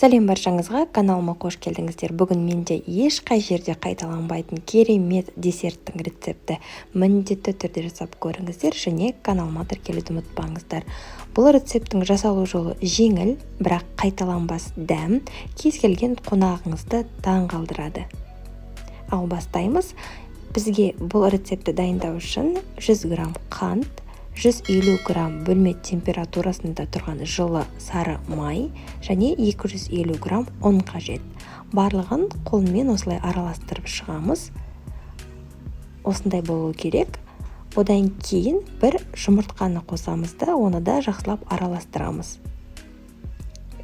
Сәлем баршаңызға, каналыма қош келдіңіздер. Бүгін менде ешқай жерде қайталанбайтын керемет десерттің рецепті міндетті түрде жасап көріңіздер және каналыма тіркелуді ұмытпаңыздар. Бұл рецепттің жасалу жолы жеңіл, бірақ қайталанбас дәм кез келген қонағыңызды таңғалдырады. Ал бастаймыз. Бізге бұл рецепті дайындау үшін 100 грамм қант, 150 грамм бөлме температурасында тұрған жылы сары май және 250 грамм ұн қажет. Барлығын қолмен осылай араластырып шығамыз. Осындай болу керек. Одан кейін бір жұмыртқаны қосамыз да, оны да жақсылап араластырамыз.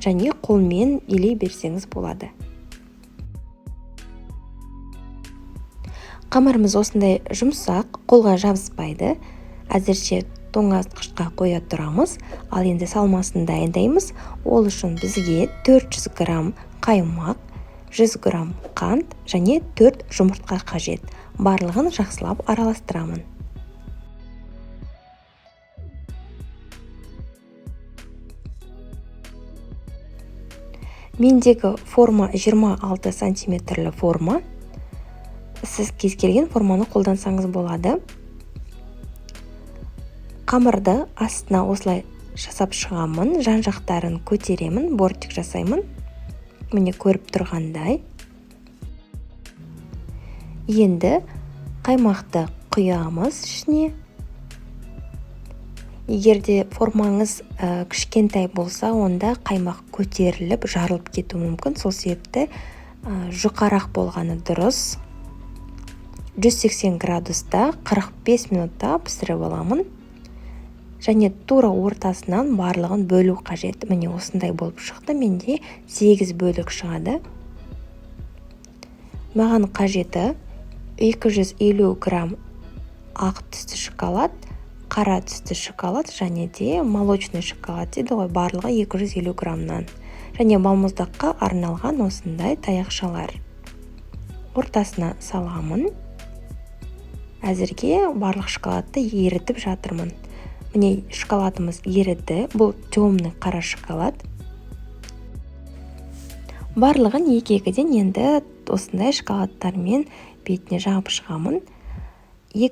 Және қолмен илей берсеңіз болады. Қамырымыз осындай жұмсақ, қолға жабыспайды. Әзірше тоңазытқышқа қоя тұрамыз, ал енді салмасын дайындаймыз. Ол үшін бізге 400 грамм қаймақ, 100 грамм қант және 4 жұмыртқа қажет. Барлығын жақсылап араластырамын. Мендегі форма 26 сантиметрлі форма. Сіз кез келген форманы қолдансаңыз болады. Қамырды астына осылай жасап шығамын, жан-жақтарын көтеремін, бортик жасаймын. Міне көріп тұрғандай. Енді қаймақты құямыз ішіне. Егерде формаңыз кішкентай болса, онда қаймақ көтеріліп, жарылып кетуі мүмкін. Сол себепті жұқарақ болғаны дұрыс. 180 градуста 45 минутта пісіріп аламын. Және тура ортасынан барлығын бөлу қажет. Міне осындай болып шықты. Менде 8 бөлік шығады. Маған қажеті 250 грамм ақ түсті шоколад, қара түсті шоколад және де молочный шоколад дейді ғой, барлығы 250 граммнан. Және балмұздаққа арналған осындай таяқшалар. Ортасына саламын. Әзірге барлық шоколадты ерітіп жатырмын. Міне шоколадымыз еріді. Бұл темный қара шоколад. Барлығын екі-екіден енді осындай шоколадтармен бетіне жағып шығамын. 2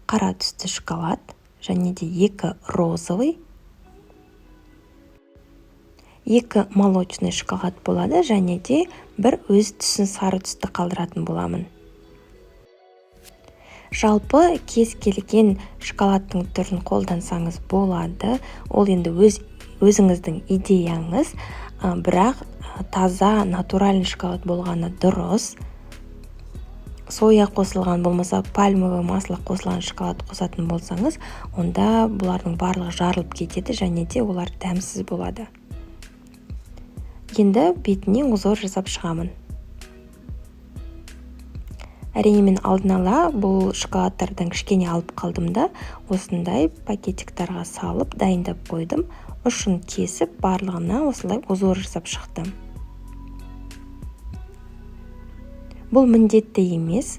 қара түсті шоколад және де 2 розовый. 2 молочный шоколад болады және де бір өз түсін сары түсті қалдыратын боламын. Жалпы кез келген шоколадтың түрін қолдансаңыз болады. Ол енді өзіңіздің идеяңыз, бірақ таза, натуральный шоколад болғаны дұрыс. Соя қосылған болмаса, пальмовый масло қосылған шоколад қосатын болсаңыз, онда бұлардың барлығы жарылып кетеді және де олар дәмсіз болады. Енді бетіне узор жасап шығамын. Әрине мен алдын ала бұл шоколадтардан кішкене алып қалдым да, осындай пакетиктарға салып дайындап қойдым. Ұшын кесіп, барлығына осылай узор жасап шықтым. Бұл міндетті емес.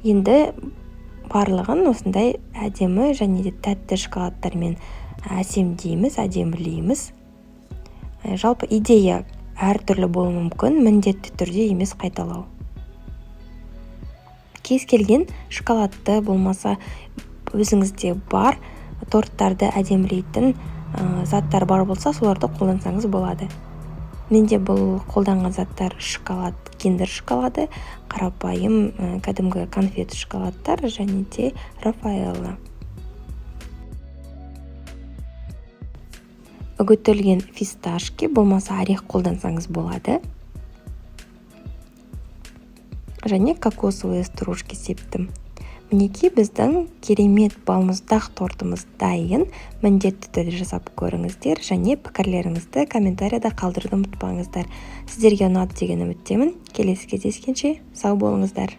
Енді барлығын осындай әдемі және де тәтті шоколадтармен әсемдейміз, әдемілейміз. Жалпы идея әртүрлі болуы мүмкін, міндетті түрде емес қайталау. Кез келген шоколадты болмаса өзіңізде бар торттарды әдемілейтін заттар бар болса, соларды қолдансаңыз болады. Менде бұл қолданған заттар шоколад, киндер шоколады, қарапайым кәдімгі конфет шоколадтар және де Рафаэлло. Үгітілген фисташки болмаса орех қолдансаңыз болады. Және кокосовые стружки септім. Мінеки біздің керемет балмұздақ тортымыз дайын. Міндетті түрде жасап көріңіздер және пікірлеріңізді комментарияда қалдыруды ұмытпаңыздар. Сіздерге ұнады деген үміттемін. Келесі кездескенше сау болыңыздар.